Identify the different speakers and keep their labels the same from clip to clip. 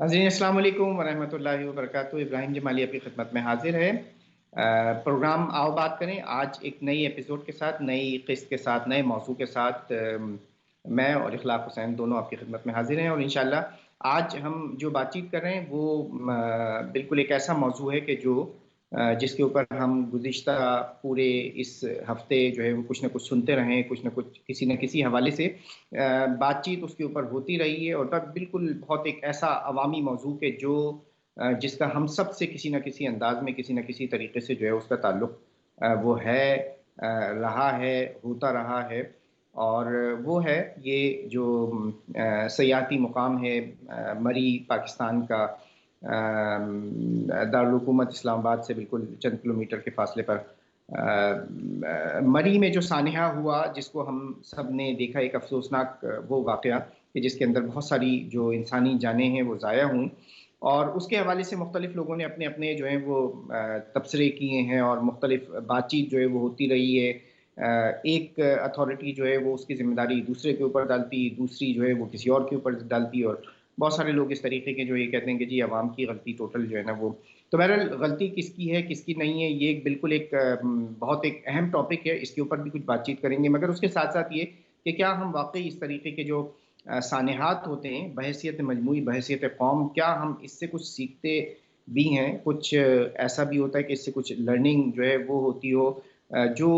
Speaker 1: ناظرین السلام علیکم ورحمۃ اللہ وبرکاتہ۔ ابراہیم جمالی آپ کی خدمت میں حاضر ہے۔ پروگرام آؤ بات کریں آج ایک نئی ایپیسوڈ کے ساتھ، نئی قسط کے ساتھ، نئے موضوع کے ساتھ میں اور اخلاق حسین دونوں آپ کی خدمت میں حاضر ہیں، اور انشاءاللہ آج ہم جو بات چیت کر رہے ہیں وہ بالکل ایک ایسا موضوع ہے کہ جس کے اوپر ہم گزشتہ پورے اس ہفتے جو ہے وہ کچھ نہ کچھ سنتے رہے ہیں، کچھ نہ کچھ کسی نہ کسی حوالے سے بات چیت اس کے اوپر ہوتی رہی ہے، اور تب بالکل بہت ایک ایسا عوامی موضوع کہ جس کا ہم سب سے کسی نہ کسی انداز میں کسی نہ کسی طریقے سے جو ہے اس کا تعلق وہ ہے، رہا ہے، ہوتا رہا ہے، اور وہ ہے یہ جو سیاحتی مقام ہے مری، پاکستان کا دارالحکومت اسلام آباد سے بالکل چند کلومیٹر کے فاصلے پر مری میں جو سانحہ ہوا، جس کو ہم سب نے دیکھا، ایک افسوسناک وہ واقعہ کہ جس کے اندر بہت ساری جو انسانی جانیں ہیں وہ ضائع ہوں، اور اس کے حوالے سے مختلف لوگوں نے اپنے اپنے جو ہیں وہ تبصرے کیے ہیں، اور مختلف بات چیت جو ہے وہ ہوتی رہی ہے۔ ایک اتھارٹی جو ہے وہ اس کی ذمہ داری دوسرے کے اوپر ڈالتی، دوسری جو ہے وہ کسی اور کے اوپر ڈالتی، اور بہت سارے لوگ اس طریقے کے جو یہ کہتے ہیں کہ جی عوام کی غلطی ٹوٹل جو ہے نا وہ۔ تو بہرحال غلطی کس کی ہے کس کی نہیں ہے، یہ بالکل ایک بہت ایک اہم ٹاپک ہے، اس کے اوپر بھی کچھ بات چیت کریں گے، مگر اس کے ساتھ ساتھ یہ کہ کیا ہم واقعی اس طریقے کے جو سانحات ہوتے ہیں بحیثیت مجموعی، بحیثیت قوم، کیا ہم اس سے کچھ سیکھتے بھی ہیں؟ کچھ ایسا بھی ہوتا ہے کہ اس سے کچھ لرننگ جو ہے وہ ہوتی ہو، جو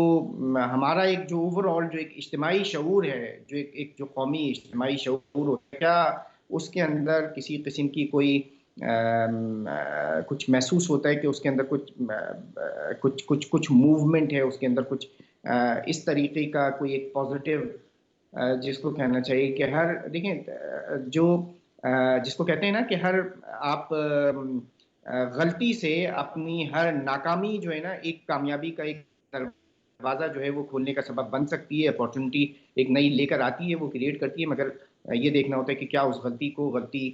Speaker 1: ہمارا ایک جو اوور آل جو ایک اجتماعی شعور ہے، جو ایک جو قومی اجتماعی شعور ہوتا ہے، کیا اس کے اندر کسی قسم کی کوئی کچھ محسوس ہوتا ہے کہ اس کے اندر کچھ موومنٹ ہے، اس کے اندر کچھ اس طریقے کا کوئی ایک پازیٹیو، جس کو کہنا چاہیے کہ ہر دیکھیں جو جس کو کہتے ہیں نا کہ ہر آپ غلطی سے اپنی ہر ناکامی جو ہے نا ایک کامیابی کا ایک دروازہ جو ہے وہ کھولنے کا سبب بن سکتی ہے، اپارچونٹی ایک نئی لے کر آتی ہے، وہ کریٹ کرتی ہے، مگر یہ دیکھنا ہوتا ہے کہ کیا اس غلطی کو غلطی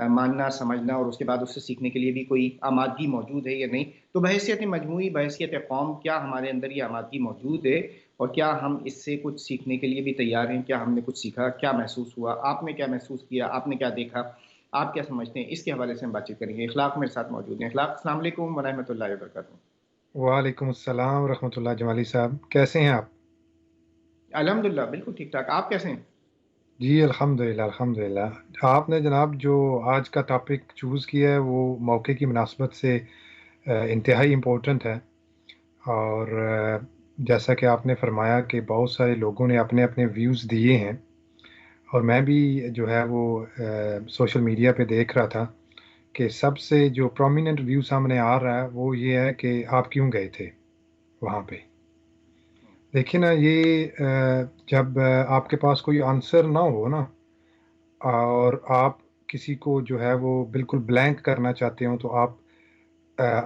Speaker 1: ماننا، سمجھنا، اور اس کے بعد اس سے سیکھنے کے لیے بھی کوئی آمادگی موجود ہے یا نہیں۔ تو بحیثیت مجموعی، بحیثیت قوم، کیا ہمارے اندر یہ آمادگی موجود ہے، اور کیا ہم اس سے کچھ سیکھنے کے لیے بھی تیار ہیں؟ کیا ہم نے کچھ سیکھا؟ کیا محسوس ہوا؟ آپ نے کیا محسوس کیا؟ آپ نے کیا دیکھا؟ آپ کیا سمجھتے ہیں؟ اس کے حوالے سے ہم بات چیت کریں گے۔ اخلاق میرے ساتھ موجود ہیں۔ اخلاق، السلام علیکم ورحمۃ اللہ وبرکاتہ۔
Speaker 2: وعلیکم السلام ورحمۃ اللہ۔ جمالی صاحب کیسے ہیں آپ؟
Speaker 1: الحمدللہ بالکل ٹھیک ٹھاک، آپ کیسے ہیں؟
Speaker 2: جی الحمدللہ الحمدللہ۔ آپ نے جناب جو آج کا ٹاپک چوز کیا ہے وہ موقع کی مناسبت سے انتہائی امپورٹنٹ ہے، اور جیسا کہ آپ نے فرمایا کہ بہت سارے لوگوں نے اپنے اپنے ویوز دیے ہیں، اور میں بھی جو ہے وہ سوشل میڈیا پہ دیکھ رہا تھا کہ سب سے جو پرومیننٹ ویو سامنے آ رہا ہے وہ یہ ہے کہ آپ کیوں گئے تھے وہاں پہ؟ دیکھیں نا، یہ جب آپ کے پاس کوئی آنسر نہ ہو نا، اور آپ کسی کو جو ہے وہ بالکل بلینک کرنا چاہتے ہو، تو آپ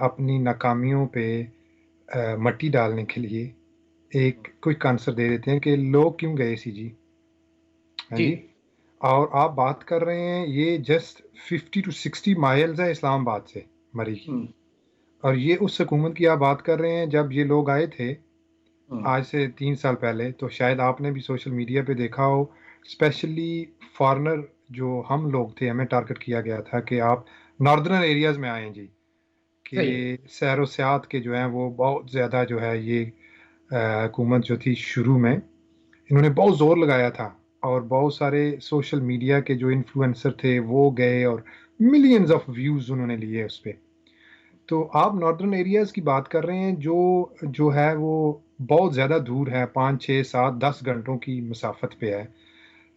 Speaker 2: اپنی ناکامیوں پہ مٹی ڈالنے کے لیے ایک کوئک آنسر دے دیتے ہیں کہ لوگ کیوں گئے سی جی، ہاں
Speaker 1: جی
Speaker 2: جی۔ اور آپ بات کر رہے ہیں یہ جسٹ 50 to 60 مائلز ہے اسلام آباد سے مری کی،
Speaker 1: ہوں
Speaker 2: اور یہ اس حکومت کی آپ بات کر رہے ہیں جب یہ لوگ آئے تھے
Speaker 1: ہوں
Speaker 2: آج سے 3 سال پہلے۔ تو شاید آپ نے بھی سوشل میڈیا پہ دیکھا ہو، اسپیشلی فارنر جو ہم لوگ تھے، ہمیں ٹارگٹ کیا گیا تھا کہ آپ ناردرن ایریاز میں آئیں جی، کہ
Speaker 1: صحیح ہے۔
Speaker 2: سیر و سیاحت کے جو ہیں وہ بہت زیادہ جو ہے یہ حکومت جو تھی شروع میں انہوں نے بہت زور لگایا تھا، اور بہت سارے سوشل میڈیا کے جو انفلوئنسر تھے وہ گئے، اور ملینز آف ویوز انہوں نے لیے اس پہ۔ تو آپ ناردرن ایریاز کی بات کر رہے ہیں جو ہے وہ بہت زیادہ دور ہے، 5 6 7 10 گھنٹوں کی مسافت پہ ہے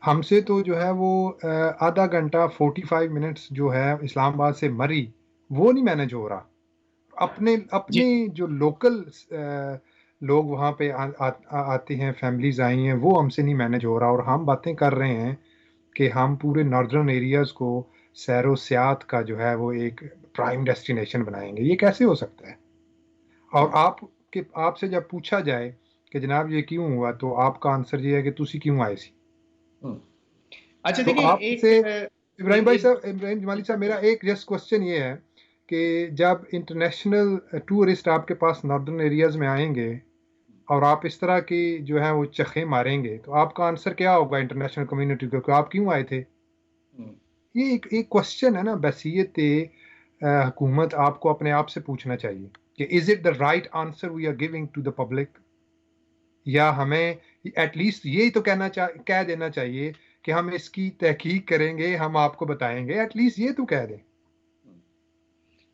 Speaker 2: ہم سے۔ تو جو ہے وہ آدھا گھنٹہ 45 منٹس جو ہے اسلام آباد سے مری، وہ نہیں مینج ہو رہا۔
Speaker 1: جی
Speaker 2: اپنے جو لوکل لوگ وہاں پہ آتے ہیں، فیملیز آئی ہیں، وہ ہم سے نہیں مینج ہو رہا، اور ہم باتیں کر رہے ہیں کہ ہم پورے ناردرن ایریاز کو سیر و سیاحت کا جو ہے وہ ایک پرائم ڈیسٹینیشن بنائیں گے۔ یہ کیسے ہو سکتا ہے؟ اور
Speaker 1: ہوں
Speaker 2: آپ سے جب پوچھا جائے کہ جناب یہ کیوں ہوا، تو آپ کا آنسر یہ ہے کہ تسی کیوں آئے سی۔
Speaker 1: ہوں اچھا
Speaker 2: تو
Speaker 1: دیکھیں،
Speaker 2: آپ
Speaker 1: ایک
Speaker 2: سے ابراہیم بھائی
Speaker 1: ایک
Speaker 2: صاحب، ابراہیم جمالی صاحب، میرا ایک جسٹ کوشچن یہ ہے کہ جب انٹرنیشنل ٹورسٹ آپ کے پاس ناردرن ایریاز میں آئیں گے اور آپ اس طرح کی جو ہے وہ چخیں ماریں گے، تو آپ کا آنسر کیا ہوگا انٹرنیشنل کمیونٹی کو کہ آپ کیوں آئے تھے؟
Speaker 1: ہوں
Speaker 2: یہ ایک کوشچن ہے نا بحثیت حکومت آپ کو اپنے آپ سے پوچھنا چاہیے کہ is it the right answer we are giving to the public, یا ہمیں ایٹ لیسٹ یہی تو کہہ دینا چاہیے کہ ہم اس کی تحقیق کریں گے، ہم آپ کو بتائیں گے، ایٹ لیسٹ یہ تو کہہ دیں۔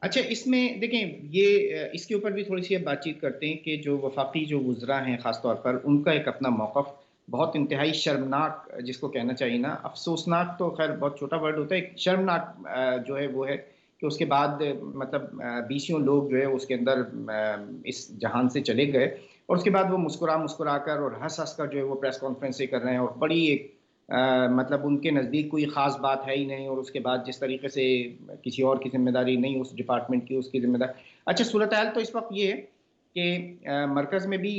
Speaker 1: اچھا، اس میں دیکھیں یہ اس کے اوپر بھی تھوڑی سی بات چیت کرتے ہیں کہ جو وفاقی جو وزراء ہیں خاص طور پر ان کا ایک اپنا موقف بہت انتہائی شرمناک جس کو کہنا چاہیے نا، افسوسناک تو خیر بہت چھوٹا ورڈ ہوتا ہے، ایک شرمناک جو ہے وہ ہے کہ اس کے بعد مطلب بیسیوں لوگ جو ہے اس کے اندر اس جہان سے چلے گئے، اور اس کے بعد وہ مسکرا کر اور ہنس ہنس کر جو ہے وہ پریس کانفرنسیں کر رہے ہیں، اور بڑی ایک مطلب ان کے نزدیک کوئی خاص بات ہے ہی نہیں، اور اس کے بعد جس طریقے سے کسی اور کی ذمہ داری نہیں اس ڈپارٹمنٹ کی، اس کی ذمہ داری۔ اچھا، صورتحال تو اس وقت یہ ہے کہ مرکز میں بھی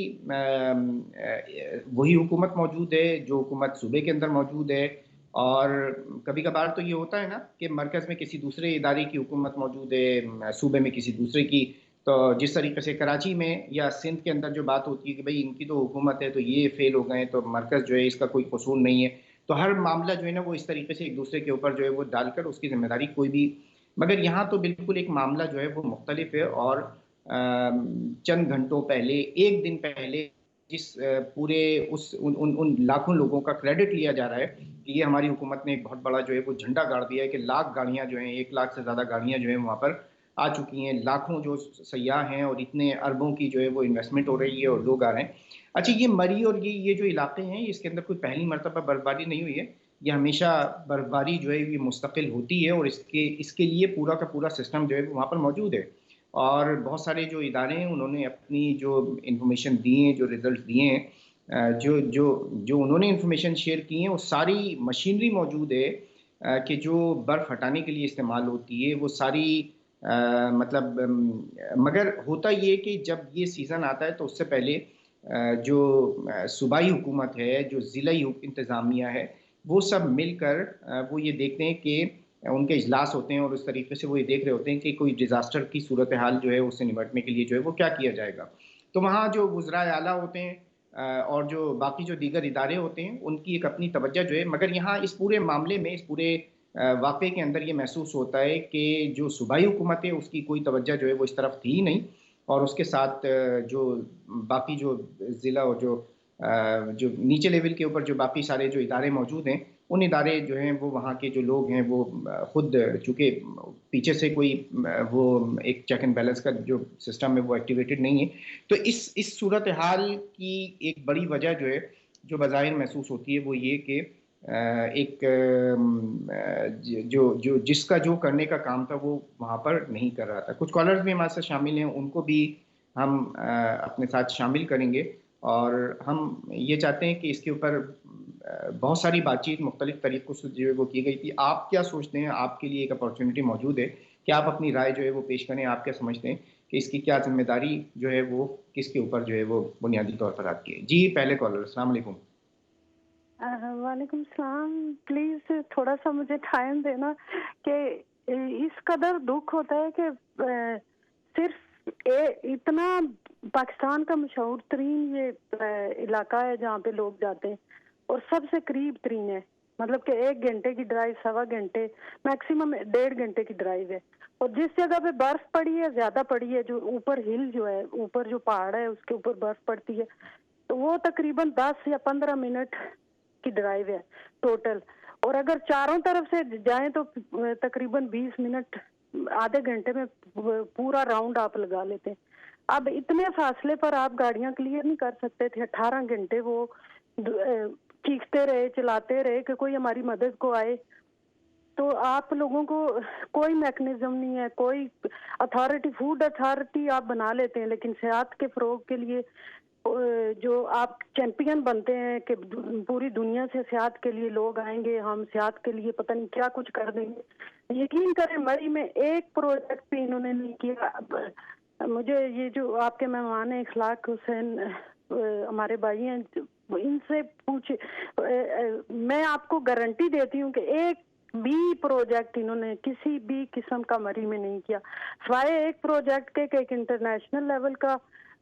Speaker 1: وہی حکومت موجود ہے جو حکومت صوبے کے اندر موجود ہے، اور کبھی کبھار تو یہ ہوتا ہے نا کہ مرکز میں کسی دوسرے ادارے کی حکومت موجود ہے، صوبے میں کسی دوسرے کی، تو جس طریقے سے کراچی میں یا سندھ کے اندر جو بات ہوتی ہے کہ بھئی ان کی تو حکومت ہے تو یہ فیل ہو گئے تو مرکز جو ہے اس کا کوئی قصور نہیں ہے، تو ہر معاملہ جو ہے نا وہ اس طریقے سے ایک دوسرے کے اوپر جو ہے وہ ڈال کر اس کی ذمہ داری کوئی بھی، مگر یہاں تو بالکل ایک معاملہ جو ہے وہ مختلف ہے، اور چند گھنٹوں پہلے، ایک دن پہلے جس پورے ان لاکھوں لوگوں کا کریڈٹ لیا جا رہا ہے کہ یہ ہماری حکومت نے ایک بہت بڑا جو ہے وہ جھنڈا گاڑ دیا ہے کہ لاکھ گاڑیاں جو ہیں، 1 لاکھ سے زیادہ گاڑیاں جو ہیں وہاں پر آ چکی ہیں، لاکھوں جو سیاح ہیں اور اتنے اربوں کی جو ہے وہ انویسٹمنٹ ہو رہی ہے اور لوگ آ رہے ہیں۔ اچھا، یہ مری اور یہ جو علاقے ہیں اس کے اندر کوئی پہلی مرتبہ برفباری نہیں ہوئی ہے، یہ ہمیشہ برفباری جو ہے یہ مستقل ہوتی ہے، اور اس کے لیے پورا کا پورا سسٹم جو ہے وہاں پر موجود ہے، اور بہت سارے جو ادارے ہیں انہوں نے اپنی جو انفارمیشن دی ہیں، جو ریزلٹ دیے ہیں، جو جو جو انہوں نے انفارمیشن شیئر کی ہیں، وہ ساری مشینری موجود ہے کہ جو برف ہٹانے کے لیے استعمال ہوتی ہے وہ ساری مطلب مگر ہوتا یہ کہ جب یہ سیزن آتا ہے تو اس سے پہلے جو صوبائی حکومت ہے، جو ضلعی انتظامیہ ہے، وہ سب مل کر وہ یہ دیکھتے ہیں کہ ان کے اجلاس ہوتے ہیں، اور اس طریقے سے وہ یہ دیکھ رہے ہوتے ہیں کہ کوئی ڈیزاسٹر کی صورتحال جو ہے اس سے نمٹنے کے لیے جو ہے وہ کیا کیا جائے گا۔ تو وہاں جو وزراء اعلیٰ ہوتے ہیں اور جو باقی جو دیگر ادارے ہوتے ہیں ان کی ایک اپنی توجہ جو ہے، مگر یہاں اس پورے معاملے میں، اس پورے واقعے کے اندر یہ محسوس ہوتا ہے کہ جو صوبائی حکومت ہے اس کی کوئی توجہ جو ہے وہ اس طرف تھی ہی نہیں، اور اس کے ساتھ جو باقی جو ضلع اور جو نیچے لیول کے اوپر جو باقی سارے جو ادارے موجود ہیں، ان ادارے جو ہیں وہ وہاں کے جو لوگ ہیں وہ خود چونکہ پیچھے سے کوئی وہ ایک چیک اینڈ بیلنس کا جو سسٹم ہے وہ ایکٹیویٹڈ نہیں ہے، تو اس صورتحال کی ایک بڑی وجہ جو ہے جو بظاہر محسوس ہوتی ہے وہ یہ کہ ایک جو جس کا جو کرنے کا کام تھا وہ وہاں پر نہیں کر رہا تھا۔ کچھ کالرز بھی ہمارے ساتھ شامل ہیں، ان کو بھی ہم اپنے ساتھ شامل کریں گے، اور ہم یہ چاہتے ہیں کہ اس کے اوپر بہت ساری بات چیت مختلف طریقوں سے جو ہے وہ کی گئی تھی۔ آپ کیا سوچتے ہیں؟ آپ کے لیے ایک اپارچونٹی موجود ہے کہ آپ اپنی رائے جو ہے وہ پیش کریں، آپ کیا سمجھتے ہیں کہ اس کی کیا ذمہ داری جو ہے وہ کس کے اوپر جو ہے وہ بنیادی طور پر آتی ہے؟ جی، پہلے کالر، السلام علیکم۔
Speaker 3: وعلیکم السلام۔ پلیز تھوڑا سا مجھے ٹائم دینا کہ اس قدر دکھ ہوتا ہے کہ صرف اتنا پاکستان کا مشہور ترین یہ علاقہ ہے جہاں پہ لوگ جاتے ہیں، اور سب سے قریب ترین ہے، مطلب کہ 1 گھنٹے کی ڈرائیو، 1.25 گھنٹے، میکسیمم 1.5 گھنٹے کی ڈرائیو ہے، اور جس جگہ پہ برف پڑی ہے، زیادہ پڑی ہے، جو اوپر ہل جو ہے، اوپر جو پہاڑ ہے اس کے اوپر برف پڑتی ہے، تو وہ تقریباً 10 یا 15 منٹ کی ڈرائیو ہے ٹوٹل، اور اگر چاروں طرف سے جائیں تو تقریباً 20 منٹ، آدھے گھنٹے میں پورا راؤنڈ آپ لگا لیتے ہیں۔ اب اتنے فاصلے پر آپ گاڑیاں کلیئر نہیں کر سکتے تھے، 18 گھنٹے وہ چیختے رہے، چلاتے رہے کہ کوئی ہماری مدد کو آئے، تو آپ لوگوں کو کوئی میکنزم نہیں ہے، کوئی اتھارٹی، فوڈ اتھارٹی آپ بنا لیتے ہیں، لیکن صحت کے فروغ کے لیے جو آپ چیمپئن بنتے ہیں کہ پوری دنیا سے صحت کے لیے لوگ آئیں گے، ہم صحت کے لیے پتہ نہیں کیا کچھ کر دیں گے، یقین کریں مری میں ایک پروجیکٹ بھی انہوں نے نہیں کیا۔ مجھے یہ جو آپ کے مہمان ہیں اخلاق حسین، ہمارے بھائی ہیں، ان سے پوچھے، میں آپ کو گارنٹی دیتی ہوں کہ ایک بھی پروجیکٹ انہوں نے کسی بھی قسم کا مری میں نہیں کیا، سوائے ایک پروجیکٹ کے کہ ایک انٹرنیشنل لیول کا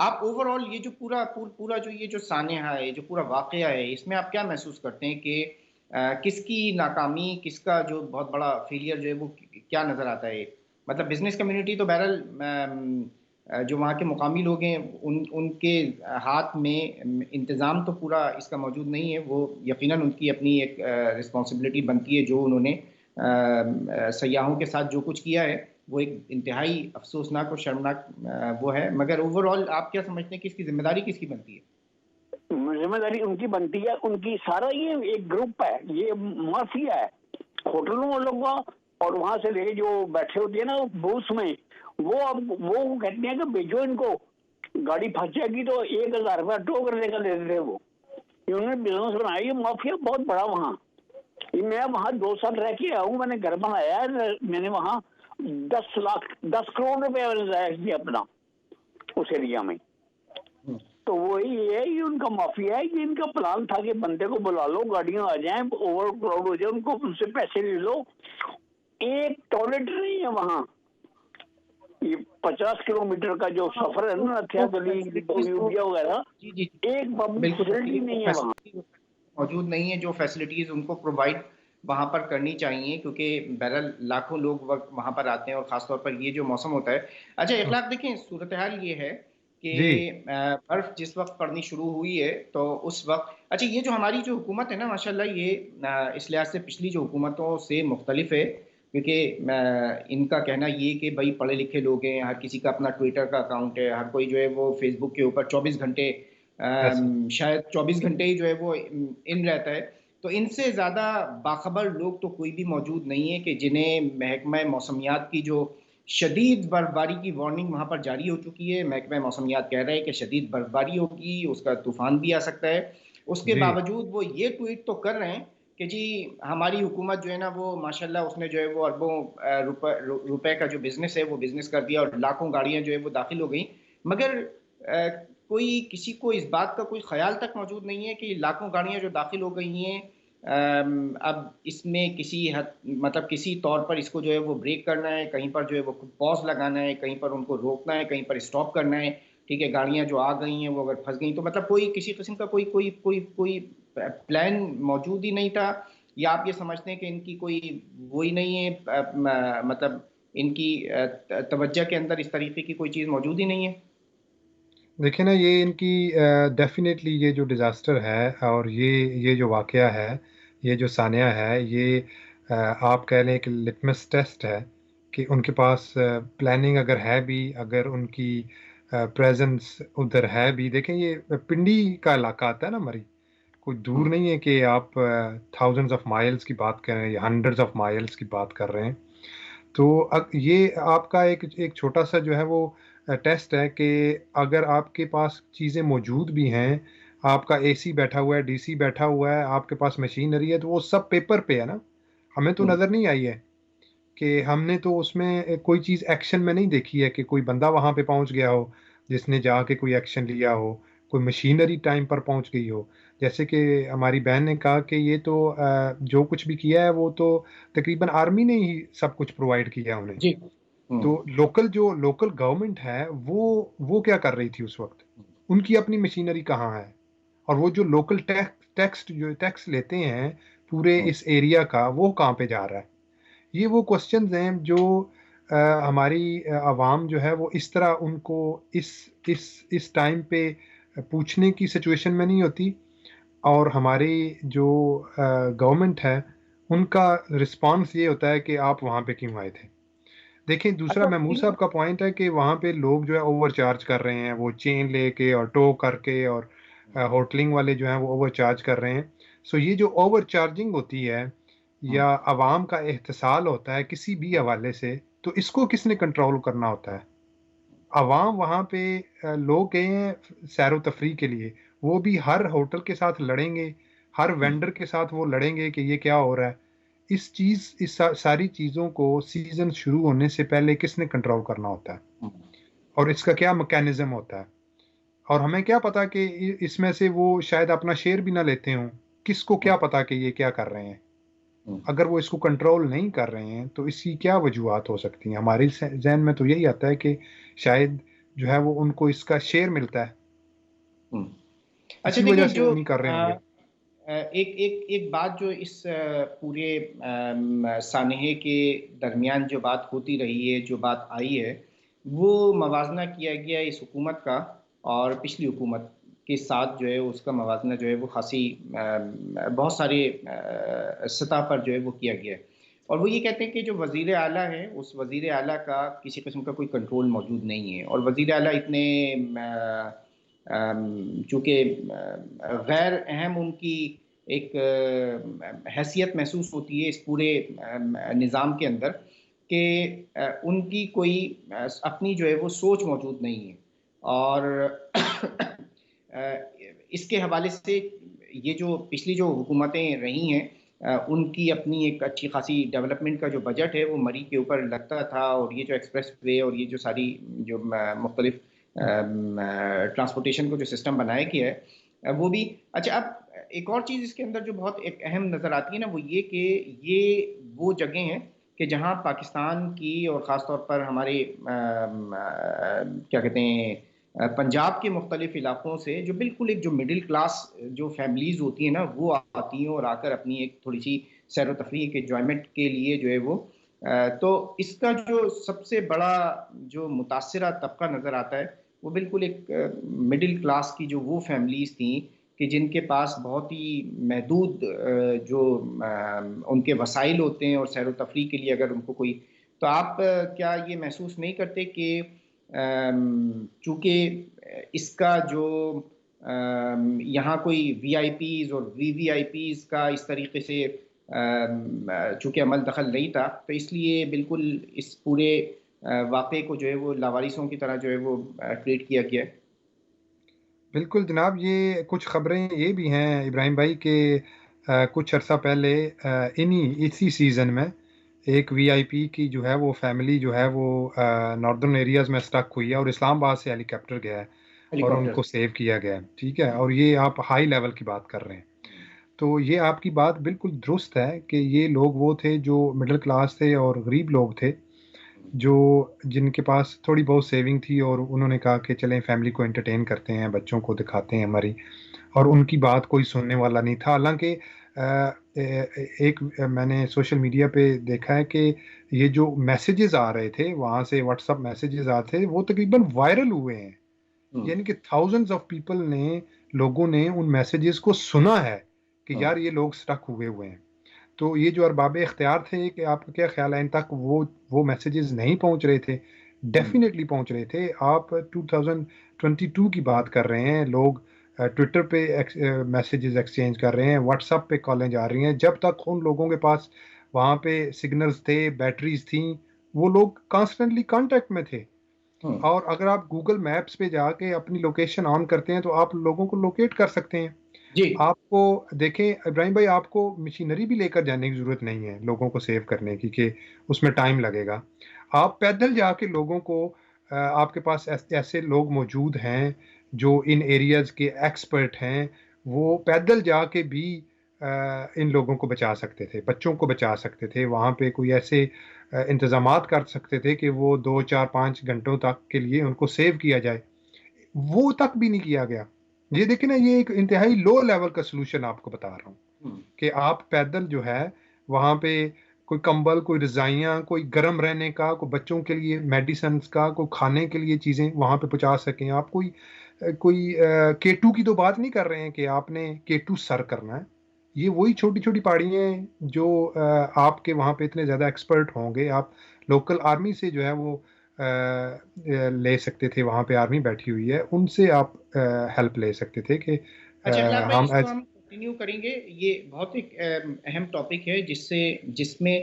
Speaker 1: آپ اوور آل یہ جو پورا جو یہ جو سانحہ ہے، جو پورا واقعہ ہے، اس میں آپ کیا محسوس کرتے ہیں کہ کس کی ناکامی، کس کا جو بہت بڑا فیلئر جو ہے وہ کیا نظر آتا ہے؟ مطلب بزنس کمیونٹی تو بہرحال جو وہاں کے مقامی لوگ ہیں ان کے ہاتھ میں انتظام تو پورا اس کا موجود نہیں ہے، وہ یقیناً ان کی اپنی ایک رسپانسبلٹی بنتی ہے، جو انہوں نے سیاحوں کے ساتھ جو کچھ کیا ہے وہ ایک انتہائی افسوسناک اور شرمناک وہ ہے، مگر اوور آل آپ کیا سمجھتے ہیں کہ اس کی ذمہ داری کس کی بنتی ہے؟
Speaker 4: ذمہ داری ان کی بنتی ہے، ان کی سارا یہ ایک گروپ ہے، یہ مافیا ہے ہوٹلوں والوں کا، اور وہاں سے لے جو بیٹھے ہوتے ہیں نا بوس میں، وہ اب وہ کہتے ہیں کہ بھیجو ان کو، گاڑی پھنس جائے گی تو 1000 روپیہ ٹو کرنے کا دے دیتے وہ، انہوں نے بزنس بنایا، یہ مافیا بہت بڑا وہاں۔ میں وہاں 2 سال رہ کے آؤں، میں نے گھر بنایا ہے، میں نے وہاں 10 کروڑ روپے ضائع کیا اپنا اس ایریا میں۔ تو وہی ہے، یہ ان کا مافیا ہے، یہ ان کا پلان تھا کہ بندے کو بلا لو، گاڑیاں آ جائیں، اوور کراؤڈ ہو جائے، ان کو ان سے پیسے لے لو۔ ایک ٹوائلٹ نہیں ہے وہاں، یہ 50 کلومیٹر کا جو سفر ہے نا، تھیا گلی یوبیا وغیرہ، ایک پبلک فیسلٹی نہیں ہے وہاں۔
Speaker 1: موجود نہیں ہے جو فیسلٹیز ان کو پرووائڈ وہاں پر کرنی چاہیے، کیونکہ بہرحال لاکھوں لوگ وہاں پر آتے ہیں، اور خاص طور پر یہ جو موسم ہوتا ہے۔ اچھا اخلاق، دیکھیں صورتحال یہ ہے کہ برف جس وقت پڑنی شروع ہوئی ہے تو اس وقت، اچھا یہ جو ہماری جو حکومت ہے نا ماشاءاللہ، یہ اس لحاظ سے پچھلی جو حکومتوں سے مختلف ہے، کیونکہ ان کا کہنا یہ کہ بھائی پڑھے لکھے لوگ ہیں، ہر کسی کا اپنا ٹویٹر کا اکاؤنٹ ہے، ہر کوئی جو ہے وہ فیس بک کے اوپر 24 گھنٹے شاید 24 گھنٹے ہی جو ہے وہ ان رہتا ہے، تو ان سے زیادہ باخبر لوگ تو کوئی بھی موجود نہیں ہے کہ جنہیں محکمہ موسمیات کی جو شدید برف باری کی وارننگ وہاں پر جاری ہو چکی ہے، محکمہ موسمیات کہہ رہا ہے کہ شدید برف باری ہوگی، اس کا طوفان بھی آ سکتا ہے، اس کے باوجود وہ یہ ٹویٹ تو کر رہے ہیں کہ جی ہماری حکومت جو ہے نا وہ ماشاءاللہ اس نے جو ہے وہ اربوں روپے کا جو بزنس ہے وہ بزنس کر دیا، اور لاکھوں گاڑیاں جو ہے وہ داخل ہو گئیں، مگر کوئی کسی کو اس بات کا کوئی خیال تک موجود نہیں ہے کہ لاکھوں گاڑیاں جو داخل ہو گئی ہیں، اب اس میں کسی مطلب کسی طور پر اس کو جو ہے وہ بریک کرنا ہے، کہیں پر جو ہے وہ پاز لگانا ہے، کہیں پر ان کو روکنا ہے، کہیں پر اسٹاپ کرنا ہے، ٹھیک ہے، گاڑیاں جو آ گئی ہیں وہ اگر پھنس گئیں تو مطلب کوئی کسی قسم کا کوئی پلان موجود ہی نہیں تھا، یا آپ یہ سمجھتے ہیں کہ ان کی کوئی وہی نہیں ہے، مطلب ان کی توجہ کے اندر اس طریقے کی کوئی چیز موجود ہی نہیں ہے؟
Speaker 2: دیکھیں نا، یہ ان کی ڈیفینیٹلی یہ جو ڈیزاسٹر ہے اور یہ جو واقعہ ہے، یہ جو سانحہ ہے، یہ آپ کہہ لیں کہ لٹمس ٹیسٹ ہے کہ ان کے پاس پلاننگ اگر ہے بھی، اگر ان کی پریزنس ادھر ہے بھی۔ دیکھیں یہ پنڈی کا علاقہ آتا ہے نا مری، کوئی دور نہیں ہے کہ آپ تھاؤزنڈز آف مائلز کی بات کر رہے ہیں یا ہنڈریڈز آف مائلز کی بات کر رہے ہیں۔ تو یہ آپ کا ایک چھوٹا سا جو ہے وہ ٹیسٹ ہے کہ اگر آپ کے پاس چیزیں موجود بھی ہیں، آپ کا اے سی بیٹھا ہوا ہے، ڈی سی بیٹھا ہوا ہے، آپ کے پاس مشینری ہے، تو وہ سب پیپر پہ ہے نا، ہمیں تو نظر نہیں آئی ہے کہ ہم نے تو اس میں کوئی چیز ایکشن میں نہیں دیکھی ہے کہ کوئی بندہ وہاں پہ پہنچ گیا ہو جس نے جا کے کوئی ایکشن لیا ہو، کوئی مشینری ٹائم پر پہنچ گئی ہو۔ جیسے کہ ہماری بہن نے کہا کہ یہ تو جو کچھ بھی کیا ہے وہ تو تقریباً آرمی نے ہی سب کچھ پرووائڈ کیا انہیں۔
Speaker 1: جی
Speaker 2: تو لوکل گورنمنٹ ہے وہ کیا کر رہی تھی اس وقت؟ ان کی اپنی مشینری کہاں ہے؟ اور وہ جو لوکل ٹیکس لیتے ہیں پورے اس ایریا کا، وہ کہاں پہ جا رہا ہے؟ یہ وہ کوسچنز ہیں جو ہماری عوام جو ہے وہ اس طرح ان کو اس ٹائم پہ پوچھنے کی سچویشن میں نہیں ہوتی، اور ہماری جو گورنمنٹ ہے ان کا رسپانس یہ ہوتا ہے کہ آپ وہاں پہ کیوں آئے تھے۔ دیکھیں دوسرا محمود صاحب کا پوائنٹ ہے کہ وہاں پہ لوگ جو ہے اوور چارج کر رہے ہیں، وہ چین لے کے اور ٹو کر کے، اور ہوٹلنگ والے جو ہیں وہ اوور چارج کر رہے ہیں۔ سو یہ جو اوور چارجنگ ہوتی ہے یا عوام کا احتسال ہوتا ہے کسی بھی حوالے سے، تو اس کو کس نے کنٹرول کرنا ہوتا ہے؟ عوام وہاں پہ لوگ گئے ہیں سیر و تفریح کے لیے، وہ بھی ہر ہوٹل کے ساتھ لڑیں گے، ہر وینڈر کے ساتھ وہ لڑیں گے کہ یہ کیا ہو رہا ہے۔ اس ساری چیزوں کو سیزن شروع ہونے سے پہلے کس نے کنٹرول کرنا ہوتا ہے، اور اس کا کیا میکینزم ہوتا ہے؟ اور ہمیں کیا پتا کہ اس میں سے وہ شاید اپنا شیئر بھی نہ لیتے ہوں، کس کو کیا پتا کہ یہ کیا کر رہے ہیں؟ اگر وہ اس کو کنٹرول نہیں کر رہے ہیں تو اس کی کیا وجوہات ہو سکتی ہیں؟ ہمارے ذہن میں تو یہی آتا ہے کہ شاید جو ہے وہ ان کو اس کا شیئر ملتا ہے.
Speaker 1: اچھا
Speaker 2: اسی وجہ
Speaker 1: دیکھیں
Speaker 2: سے
Speaker 1: جو
Speaker 2: وہ نہیں کر رہے ہوں گے.
Speaker 1: ایک بات جو اس پورے سانحے کے درمیان جو بات ہوتی رہی ہے، جو بات آئی ہے، وہ موازنہ کیا گیا اس حکومت کا اور پچھلی حکومت کے ساتھ جو ہے اس کا موازنہ جو ہے وہ خاصی بہت سارے سطح پر جو ہے وہ کیا گیا ہے. اور وہ یہ کہتے ہیں کہ جو وزیر اعلیٰ ہے اس وزیر اعلیٰ کا کسی قسم کا کوئی کنٹرول موجود نہیں ہے، اور وزیر اعلیٰ اتنے چونکہ غیر اہم ان کی ایک حیثیت محسوس ہوتی ہے اس پورے نظام کے اندر کہ ان کی کوئی اپنی جو ہے وہ سوچ موجود نہیں ہے. اور اس کے حوالے سے یہ جو پچھلی جو حکومتیں رہی ہیں ان کی اپنی ایک اچھی خاصی ڈیولپمنٹ کا جو بجٹ ہے وہ مری کے اوپر لگتا تھا، اور یہ جو ایکسپریس وے اور یہ جو ساری جو مختلف ٹرانسپورٹیشن کو جو سسٹم بنایا گیا ہے وہ بھی اچھا. اب ایک اور چیز اس کے اندر جو بہت ایک اہم نظر آتی ہے نا، وہ یہ کہ یہ وہ جگہیں ہیں کہ جہاں پاکستان کی اور خاص طور پر ہمارے کیا کہتے ہیں پنجاب کے مختلف علاقوں سے جو بالکل ایک جو مڈل کلاس جو فیملیز ہوتی ہیں نا وہ آتی ہیں اور آ کر اپنی ایک تھوڑی سی سیر و تفریح کے انجوائمنٹ کے لیے جو ہے وہ تو اس کا جو سب سے بڑا جو متاثرہ طبقہ نظر آتا ہے وہ بالکل ایک مڈل کلاس کی جو وہ فیملیز تھیں کہ جن کے پاس بہت ہی محدود جو ان کے وسائل ہوتے ہیں اور سیر و تفریح کے لیے اگر ان کو کوئی. تو آپ کیا یہ محسوس نہیں کرتے کہ چونکہ اس کا جو یہاں کوئی وی آئی پیز اور وی آئی پیز کا اس طریقے سے چونکہ عمل دخل نہیں تھا تو اس لیے بالکل اس پورے واقعے کو جو ہے وہ لاوارثوں کی طرح جو ہے وہ ٹریٹ کیا گیا ہے.
Speaker 2: بالکل جناب، یہ کچھ خبریں یہ بھی ہیں ابراہیم بھائی کہ کچھ عرصہ پہلے اسی سیزن میں ایک وی آئی پی کی جو ہے وہ فیملی جو ہے وہ ناردرن ایریاز میں سٹک ہوئی ہے اور اسلام آباد سے ہیلی کاپٹر گیا ہے اور ان کو سیو کیا گیا ہے. ٹھیک ہے، اور یہ آپ ہائی لیول کی بات کر رہے ہیں. تو یہ آپ کی بات بالکل درست ہے کہ یہ لوگ وہ تھے جو مڈل کلاس تھے اور غریب لوگ تھے جو جن کے پاس تھوڑی بہت سیونگ تھی، اور انہوں نے کہا کہ چلیں فیملی کو انٹرٹین کرتے ہیں، بچوں کو دکھاتے ہیں ہماری، اور ان کی بات کوئی سننے والا نہیں تھا. حالانکہ ایک میں نے سوشل میڈیا پہ دیکھا ہے کہ یہ جو میسیجز آ رہے تھے وہاں سے، واٹس اپ میسیجز آتے تھے، وہ تقریباً وائرل ہوئے ہیں. یعنی کہ تھاؤزنڈز آف پیپل نے، لوگوں نے ان میسیجز کو سنا ہے کہ یار یہ لوگ سٹک ہوئے ہیں. تو یہ جو ارباب اختیار تھے، کہ آپ کا کیا خیال ہے، ان تک وہ میسیجز نہیں پہنچ رہے تھے؟ ڈیفینیٹلی پہنچ رہے تھے. آپ 2022 کی بات کر رہے ہیں، لوگ ٹویٹر پہ میسیجز ایکسچینج کر رہے ہیں، واٹس اپ پہ کالیں جا رہی ہیں. جب تک ان لوگوں کے پاس وہاں پہ سگنلز تھے، بیٹریز تھیں، وہ لوگ کانسٹنٹلی کانٹیکٹ میں تھے. اور اگر آپ گوگل میپس پہ جا کے اپنی لوکیشن آن کرتے ہیں تو آپ لوگوں کو لوکیٹ کر سکتے ہیں. آپ کو دیکھیں ابراہیم بھائی، آپ کو مشینری بھی لے کر جانے کی ضرورت نہیں ہے لوگوں کو سیو کرنے کی کہ اس میں ٹائم لگے گا. آپ پیدل جا کے لوگوں کو، آپ کے پاس ایسے لوگ موجود ہیں جو ان ایریاز کے ایکسپرٹ ہیں، وہ پیدل جا کے بھی ان لوگوں کو بچا سکتے تھے، بچوں کو بچا سکتے تھے. وہاں پہ کوئی ایسے انتظامات کر سکتے تھے کہ وہ 2 4 5 گھنٹوں تک کے لیے ان کو سیو کیا جائے. وہ تک بھی نہیں کیا گیا. یہ دیکھیں نا، یہ ایک انتہائی لو لیول کا سلوشن آپ کو بتا رہا ہوں کہ آپ پیدل جو ہے وہاں پہ کوئی کمبل، کوئی رضائیاں، کوئی گرم رہنے کا، کوئی بچوں کے لیے میڈیسنز کا، کوئی کھانے کے لیے چیزیں وہاں پہ پہنچا سکیں. آپ کوئی K2 کی تو بات نہیں کر رہے ہیں کہ آپ نے K2 سر کرنا ہے. یہ وہی چھوٹی چھوٹی پہاڑیاں ہیں جو آپ کے وہاں پہ اتنے زیادہ ایکسپرٹ ہوں گے. آپ لوکل آرمی سے جو ہے وہ لے سکتے تھے، وہاں پہ آرمی بیٹھی ہوئی ہے، ان سے آپ ہیلپ لے سکتے تھے کہ
Speaker 1: ہم کنٹینیو کریں گے. یہ بہت ایک اہم ٹاپک ہے جس میں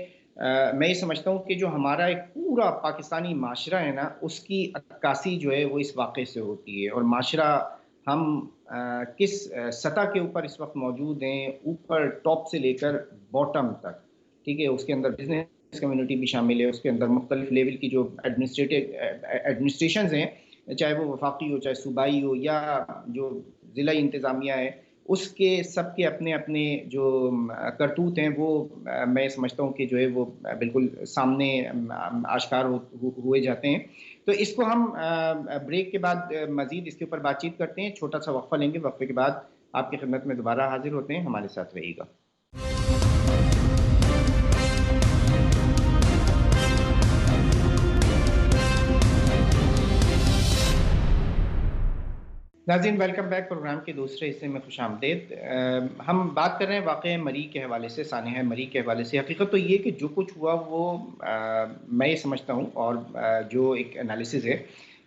Speaker 1: میں یہ سمجھتا ہوں کہ جو ہمارا ایک پورا پاکستانی معاشرہ ہے نا، اس کی عکاسی جو ہے وہ اس واقعے سے ہوتی ہے. اور معاشرہ ہم کس سطح کے اوپر اس وقت موجود ہیں، اوپر ٹاپ سے لے کر باٹم تک، ٹھیک ہے. اس کے اندر بزنس کمیونٹی بھی شامل ہے، اس کے اندر مختلف لیول کی جو ایڈمنسٹریشنز ہیں، چاہے وہ وفاقی ہو، چاہے صوبائی ہو، یا جو ضلعی انتظامیہ ہے، اس کے سب کے اپنے اپنے جو کرتوت ہیں وہ میں سمجھتا ہوں کہ جو ہے وہ بالکل سامنے آشکار ہوئے جاتے ہیں. تو اس کو ہم بریک کے بعد مزید اس کے اوپر بات چیت کرتے ہیں. چھوٹا سا وقفہ لیں گے, وقفے کے بعد آپ کی خدمت میں دوبارہ حاضر ہوتے ہیں. ہمارے ساتھ رہیے گا. ناظرین ویلکم بیک. پروگرام کے دوسرے حصے میں خوش آمدید. ہم بات کر رہے ہیں واقعہ مری کے حوالے سے, سانحہ مری کے حوالے سے. حقیقت تو یہ کہ جو کچھ ہوا وہ میں یہ سمجھتا ہوں, اور جو ایک انالیسز ہے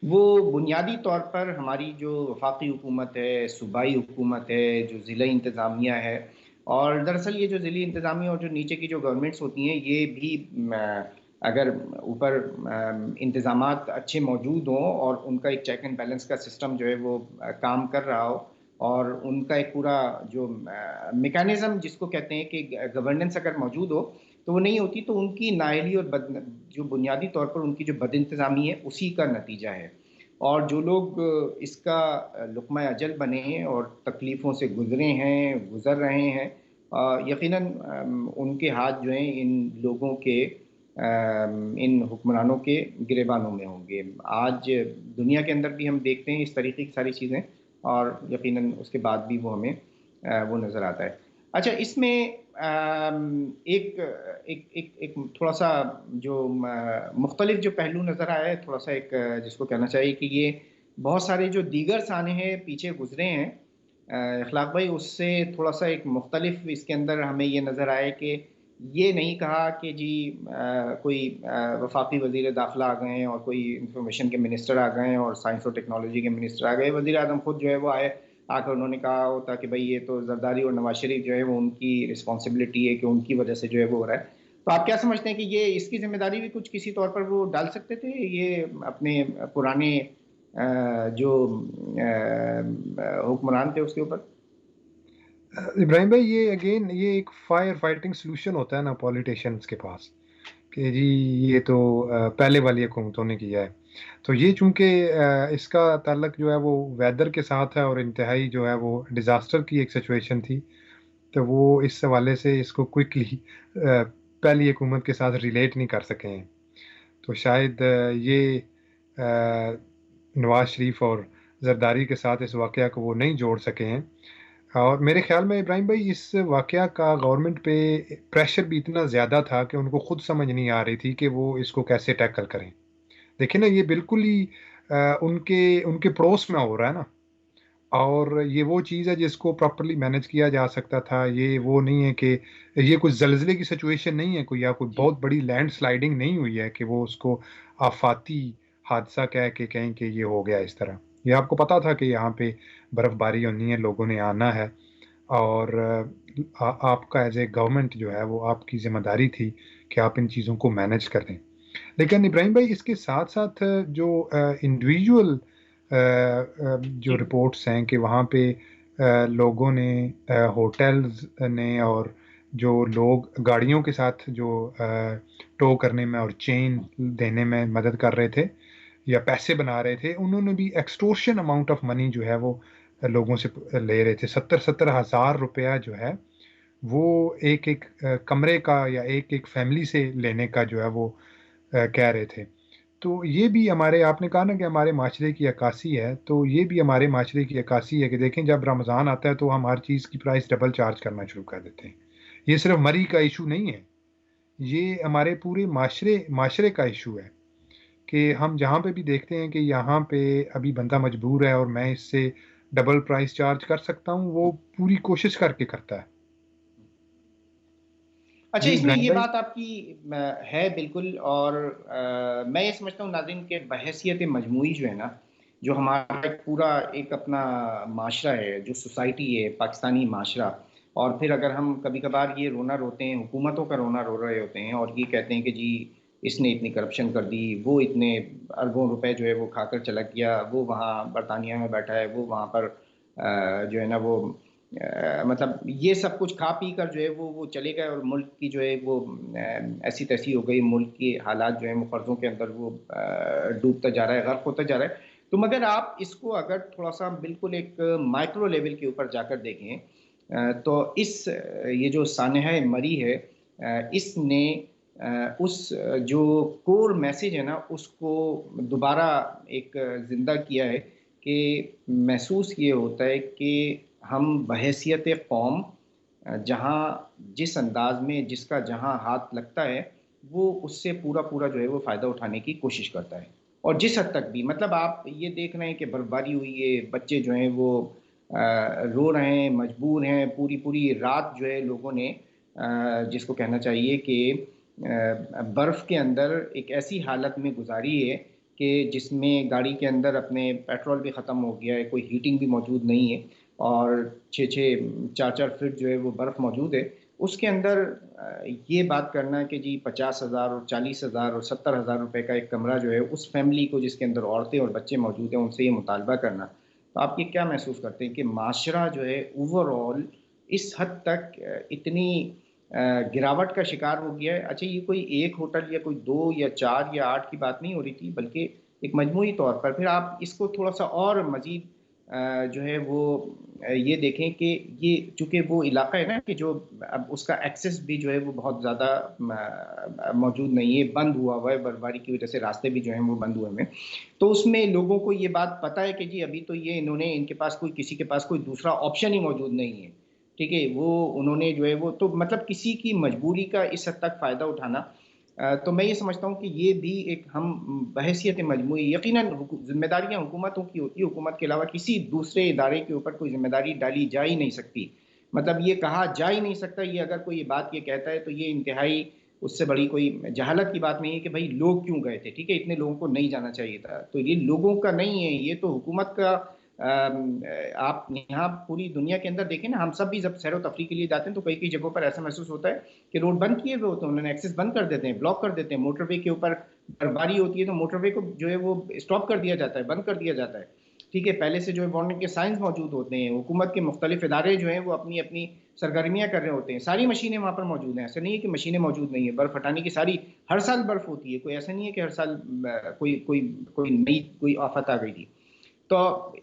Speaker 1: وہ بنیادی طور پر ہماری جو وفاقی حکومت ہے, صوبائی حکومت ہے, جو ضلع انتظامیہ ہے, اور دراصل یہ جو ضلعی انتظامیہ اور جو نیچے کی جو گورنمنٹس ہوتی ہیں یہ بھی اگر اوپر انتظامات اچھے موجود ہوں اور ان کا ایک چیک اینڈ بیلنس کا سسٹم جو ہے وہ کام کر رہا ہو, اور ان کا ایک پورا جو میکانزم جس کو کہتے ہیں کہ گورننس اگر موجود ہو تو وہ نہیں ہوتی, تو ان کی نااہلی اور جو بنیادی طور پر ان کی جو بد انتظامی ہے اسی کا نتیجہ ہے. اور جو لوگ اس کا لقمہ اجل بنے ہیں اور تکلیفوں سے گزر رہے ہیں, یقیناً ان کے ہاتھ جو ہیں ان لوگوں کے ان حکمرانوں کے گریبانوں میں ہوں گے. آج دنیا کے اندر بھی ہم دیکھتے ہیں اس طریقے کی ساری چیزیں, اور یقیناً اس کے بعد بھی وہ ہمیں وہ نظر آتا ہے. اچھا, اس میں ایک تھوڑا سا جو مختلف جو پہلو نظر آیا ہے, تھوڑا سا ایک جس کو کہنا چاہیے کہ یہ بہت سارے جو دیگر سانحے پیچھے گزرے ہیں اخلاق بھائی, اس سے تھوڑا سا ایک مختلف اس کے اندر ہمیں یہ نظر آئے کہ یہ نہیں کہا کہ جی کوئی وفاقی وزیر داخلہ آ گئے ہیں اور کوئی انفارمیشن کے منسٹر آ گئے ہیں اور سائنس اور ٹیکنالوجی کے منسٹر آ گئے. وزیر اعظم خود جو ہے وہ آ کر انہوں نے کہا ہوتا کہ بھائی یہ تو زرداری اور نواز شریف جو ہے وہ ان کی رسپانسبلٹی ہے کہ ان کی وجہ سے جو ہے وہ ہو رہا ہے. تو آپ کیا سمجھتے ہیں کہ یہ اس کی ذمہ داری بھی کچھ کسی طور پر وہ ڈال سکتے تھے یہ اپنے پرانے جو حکمران تھے اس کے اوپر؟
Speaker 2: ابراہیم بھائی, یہ اگین یہ ایک فائر فائٹنگ سلوشن ہوتا ہے نا پولیٹیشینز کے پاس, کہ جی یہ تو پہلے والی حکومتوں نے کیا ہے. تو یہ چونکہ اس کا تعلق جو ہے وہ ویدر کے ساتھ ہے اور انتہائی جو ہے وہ ڈیزاسٹر کی ایک سچویشن تھی, تو وہ اس حوالے سے اس کو کوئکلی پہلی حکومت کے ساتھ ریلیٹ نہیں کر سکے ہیں. تو شاید یہ نواز شریف اور زرداری کے ساتھ اس واقعہ کو وہ نہیں جوڑ سکے ہیں. اور میرے خیال میں ابراہیم بھائی اس واقعہ کا گورنمنٹ پہ پریشر بھی اتنا زیادہ تھا کہ ان کو خود سمجھ نہیں آ رہی تھی کہ وہ اس کو کیسے ٹیکل کریں. دیکھیں نا, یہ بالکل ہی ان کے پڑوس میں ہو رہا ہے نا, اور یہ وہ چیز ہے جس کو پراپرلی مینیج کیا جا سکتا تھا. یہ وہ نہیں ہے کہ یہ کوئی زلزلے کی سچویشن نہیں ہے کوئی, یا کوئی بہت بڑی لینڈ سلائڈنگ نہیں ہوئی ہے کہ وہ اس کو آفاتی حادثہ کہہ کے کہیں کہ یہ ہو گیا اس طرح. یہ آپ کو پتا تھا کہ یہاں پہ برف باری ہونی ہے, لوگوں نے آنا ہے, اور آپ کا ایز اے گورنمنٹ جو ہے وہ آپ کی ذمہ داری تھی کہ آپ ان چیزوں کو مینیج کر دیں. لیکن ابراہیم بھائی اس کے ساتھ ساتھ جو انڈیویجول جو رپورٹس ہیں کہ وہاں پہ لوگوں نے, ہوٹلز نے, اور جو لوگ گاڑیوں کے ساتھ جو ٹو کرنے میں اور چین دینے میں مدد کر رہے تھے یا پیسے بنا رہے تھے, انہوں نے بھی ایکسٹورشن اماؤنٹ آف منی جو ہے وہ لوگوں سے لے رہے تھے. 70 ہزار روپیہ جو ہے وہ ایک کمرے کا یا ایک فیملی سے لینے کا جو ہے وہ کہہ رہے تھے. تو یہ بھی ہمارے, آپ نے کہا نا کہ ہمارے معاشرے کی عکاسی ہے, تو یہ بھی ہمارے معاشرے کی عکاسی ہے کہ دیکھیں جب رمضان آتا ہے تو ہم ہر چیز کی پرائس ڈبل چارج کرنا شروع کر دیتے ہیں. یہ صرف مری کا ایشو نہیں ہے, یہ ہمارے پورے معاشرے کا ایشو ہے کہ ہم جہاں پہ بھی دیکھتے ہیں کہ یہاں پہ ابھی بندہ مجبور ہے اور میں اس سے ڈبل پرائس چارج کر سکتا ہوں, وہ پوری کوشش کر کے کرتا ہے.
Speaker 1: اچھا, اس میں یہ بات آپ کی ہے بالکل, اور میں یہ سمجھتا ہوں ناظرین کہ بحیثیت مجموعی جو ہے نا, جو ہمارا ایک پورا ایک اپنا معاشرہ ہے, جو سوسائٹی ہے پاکستانی معاشرہ, اور پھر اگر ہم کبھی کبھار یہ رونا روتے ہیں, حکومتوں کا رونا رو رہے ہوتے ہیں اور یہ کہتے ہیں کہ جی اس نے اتنی کرپشن کر دی, وہ اتنے اربوں روپے جو ہے وہ کھا کر چلا گیا, وہ وہاں برطانیہ میں بیٹھا ہے, وہ وہاں پر جو ہے نا وہ مطلب یہ سب کچھ کھا پی کر جو ہے وہ چلے گئے, اور ملک کی جو ہے وہ ایسی تیسی ہو گئی, ملک کی حالات جو ہے وہ قرضوں کے اندر وہ ڈوبتا جا رہا ہے, غرق ہوتا جا رہا ہے. تو مگر آپ اس کو اگر تھوڑا سا بالکل ایک مائکرو لیول کے اوپر جا کر دیکھیں تو یہ جو سانحہ مری ہے اس نے اس جو کور میسیج ہے نا اس کو دوبارہ ایک زندہ کیا ہے کہ محسوس یہ ہوتا ہے کہ ہم بحیثیت قوم جہاں جس انداز میں جس کا جہاں ہاتھ لگتا ہے وہ اس سے پورا پورا جو ہے وہ فائدہ اٹھانے کی کوشش کرتا ہے. اور جس حد تک بھی مطلب آپ یہ دیکھ رہے ہیں کہ برفباری ہوئی ہے, بچے جو ہیں وہ رو رہے ہیں, مجبور ہیں, پوری پوری رات جو ہے لوگوں نے جس کو کہنا چاہیے کہ برف کے اندر ایک ایسی حالت میں گزاری ہے کہ جس میں گاڑی کے اندر اپنے پیٹرول بھی ختم ہو گیا ہے, کوئی ہیٹنگ بھی موجود نہیں ہے, اور 4 فٹ جو ہے وہ برف موجود ہے. اس کے اندر یہ بات کرنا کہ جی 50,000 اور 40,000 اور 70,000 روپے کا ایک کمرہ جو ہے اس فیملی کو جس کے اندر عورتیں اور بچے موجود ہیں ان سے یہ مطالبہ کرنا, تو آپ یہ کیا محسوس کرتے ہیں کہ معاشرہ جو ہے اوور آل اس حد تک اتنی گراوٹ کا شکار ہو گیا ہے؟ اچھا یہ کوئی ایک ہوٹل یا کوئی 2 یا 4 یا 8 کی بات نہیں ہو رہی تھی, بلکہ ایک مجموعی طور پر پھر آپ اس کو تھوڑا سا اور مزید جو ہے وہ یہ دیکھیں کہ یہ چونکہ وہ علاقہ ہے نا کہ جو اب اس کا ایکسس بھی جو ہے وہ بہت زیادہ موجود نہیں ہے, بند ہوا ہے برفباری کی وجہ سے, راستے بھی جو ہیں وہ بند ہوئے ہیں, تو اس میں لوگوں کو یہ بات پتہ ہے کہ جی ابھی تو یہ ان کے پاس کسی کے پاس کوئی دوسرا آپشن ہی موجود نہیں ہے, ٹھیک ہے, وہ انہوں نے جو ہے وہ تو مطلب کسی کی مجبوری کا اس حد تک فائدہ اٹھانا, تو میں یہ سمجھتا ہوں کہ یہ بھی ایک ہم بحیثیت مجموعی یقیناً ذمہ داریاں حکومتوں کی ہوتی ہے, حکومت کے علاوہ کسی دوسرے ادارے کے اوپر کوئی ذمہ داری ڈالی جا ہی نہیں سکتی, مطلب یہ کہا جا ہی نہیں سکتا, یہ اگر کوئی بات یہ کہتا ہے تو یہ انتہائی اس سے بڑی کوئی جہالت کی بات نہیں ہے کہ بھائی لوگ کیوں گئے تھے, ٹھیک ہے, اتنے لوگوں کو نہیں جانا چاہیے تھا, تو یہ لوگوں کا نہیں ہے, یہ تو حکومت کا. آپ یہاں پوری دنیا کے اندر دیکھیں نا, ہم سب بھی جب سیر و تفریح کے لیے جاتے ہیں تو کئی جگہوں پر ایسا محسوس ہوتا ہے کہ روڈ بند کیے ہوئے ہوتے ہیں, انہوں نے ایکسس بند کر دیتے ہیں, بلاک کر دیتے ہیں, موٹر وے کے اوپر برفباری ہوتی ہے تو موٹر وے کو جو ہے وہ اسٹاپ کر دیا جاتا ہے, بند کر دیا جاتا ہے, ٹھیک ہے, پہلے سے جو ہے وارننگ کے سائنز موجود ہوتے ہیں, حکومت کے مختلف ادارے جو ہیں وہ اپنی اپنی سرگرمیاں کر رہے ہوتے ہیں, ساری مشینیں وہاں پر موجود ہیں, ایسا نہیں ہے کہ مشینیں موجود نہیں ہیں, برف ہٹانے کی ساری ہر سال برف ہوتی ہے, کوئی ایسا نہیں ہے کہ ہر سال کوئی نئی کوئی آفت آ گئی تھی. تو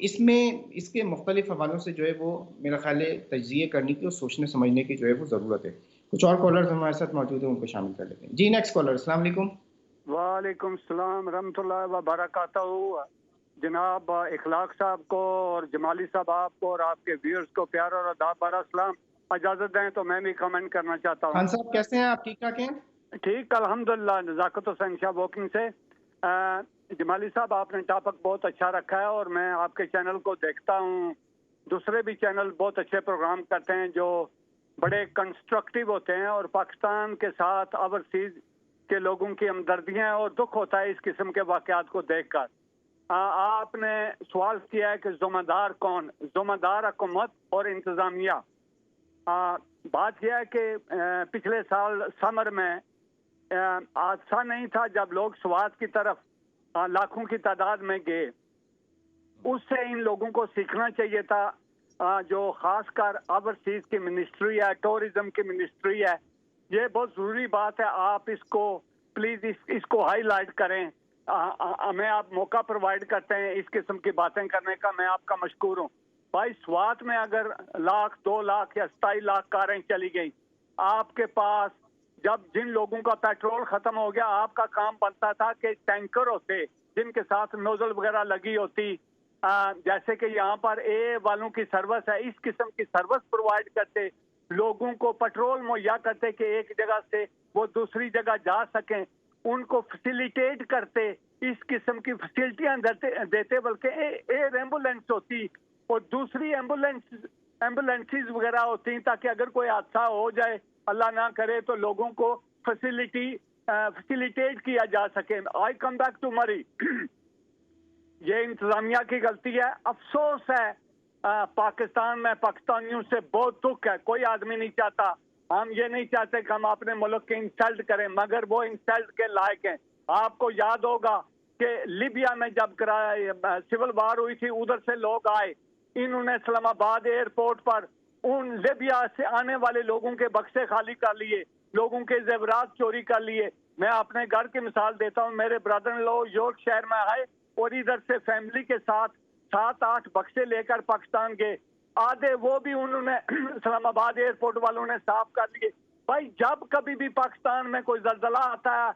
Speaker 1: اس میں اس کے مختلف حوالوں سے جو ہے وہ میرا خیال ہے تجزیے کرنے کی اور سوچنے سمجھنے کی جو ہے وہ ضرورت ہے. کچھ اور کالرز ہمارے ساتھ موجود ہیں, ان کو شامل کر لیتے ہیں. جی نیکسٹ کالر. السلام علیکم.
Speaker 5: وعلیکم السلام رحمۃ اللہ وبرکاتہ. جناب اخلاق صاحب کو اور جمالی صاحب آپ کو اور آپ کے ویورز کو پیار اور آداب بھرا سلام. اجازت دیں تو میں بھی کمنٹ کرنا چاہتا ہوں.
Speaker 1: خان صاحب کیسے ہیں آپ؟ ٹھیک ٹھاک ہیں؟
Speaker 5: ٹھیک الحمدللہ. نزاکت حسین شاہ واکنگ سے. جمالی صاحب آپ نے ٹاپک بہت اچھا رکھا ہے اور میں آپ کے چینل کو دیکھتا ہوں, دوسرے بھی چینل بہت اچھے پروگرام کرتے ہیں جو بڑے کنسٹرکٹیو ہوتے ہیں, اور پاکستان کے ساتھ اوورسیز کے لوگوں کی ہمدردیاں اور دکھ ہوتا ہے اس قسم کے واقعات کو دیکھ کر. آپ نے سوال کیا ہے کہ ذمہ دار کون؟ ذمہ دار حکومت اور انتظامیہ. بات یہ ہے کہ پچھلے سال سمر میں حادثہ نہیں تھا جب لوگ سوات کی طرف لاکھوں کی تعداد میں گئے, اس سے ان لوگوں کو سیکھنا چاہیے تھا, جو خاص کر اوورسیز کی منسٹری ہے, ٹورزم کی منسٹری ہے. یہ بہت ضروری بات ہے, آپ اس کو پلیز اس کو ہائی لائٹ کریں. ہمیں آپ موقع پرووائڈ کرتے ہیں اس قسم کی باتیں کرنے کا, میں آپ کا مشکور ہوں. بھائی سوات میں اگر 1,00,000 2,00,000 یا 27 لاکھ کاریں چلی گئیں, آپ کے پاس جب جن لوگوں کا پیٹرول ختم ہو گیا, آپ کا کام بنتا تھا کہ ٹینکر ہوتے جن کے ساتھ نوزل وغیرہ لگی ہوتی, جیسے کہ یہاں پر اے والوں کی سروس ہے, اس قسم کی سروس پرووائڈ کرتے, لوگوں کو پیٹرول مہیا کرتے کہ ایک جگہ سے وہ دوسری جگہ جا سکیں, ان کو فیسیلیٹیٹ کرتے, اس قسم کی فیسلٹیاں دیتے. بلکہ ایئر ایمبولینس ہوتی اور دوسری ایمبولینسز وغیرہ ہوتی تاکہ اگر کوئی حادثہ ہو جائے اللہ نہ کرے تو لوگوں کو فیسیلیٹیٹ کیا جا سکے. آئی کم بیک ٹو مری. یہ انتظامیہ کی غلطی ہے. افسوس ہے پاکستان میں پاکستانیوں سے بہت دکھ ہے. کوئی آدمی نہیں چاہتا, ہم یہ نہیں چاہتے کہ ہم اپنے ملک کے انسلٹ کریں, مگر وہ انسلٹ کے لائق ہیں. آپ کو یاد ہوگا کہ لیبیا میں جب سول وار ہوئی تھی, ادھر سے لوگ آئے, انہوں نے اسلام آباد ایئرپورٹ پر ان لیبیا سے آنے والے لوگوں کے بکسے خالی کر لیے, لوگوں کے زیورات چوری کر لیے. میں اپنے گھر کی مثال دیتا ہوں, میرے برادر ان لو یارک شہر میں آئے, اور ادھر سے فیملی کے ساتھ 7-8 بکسے لے کر پاکستان گئے. آدھے وہ بھی انہوں نے اسلام آباد ایئرپورٹ والوں نے صاف کر لیے. بھائی جب کبھی بھی پاکستان میں کوئی زلزلہ آتا ہے,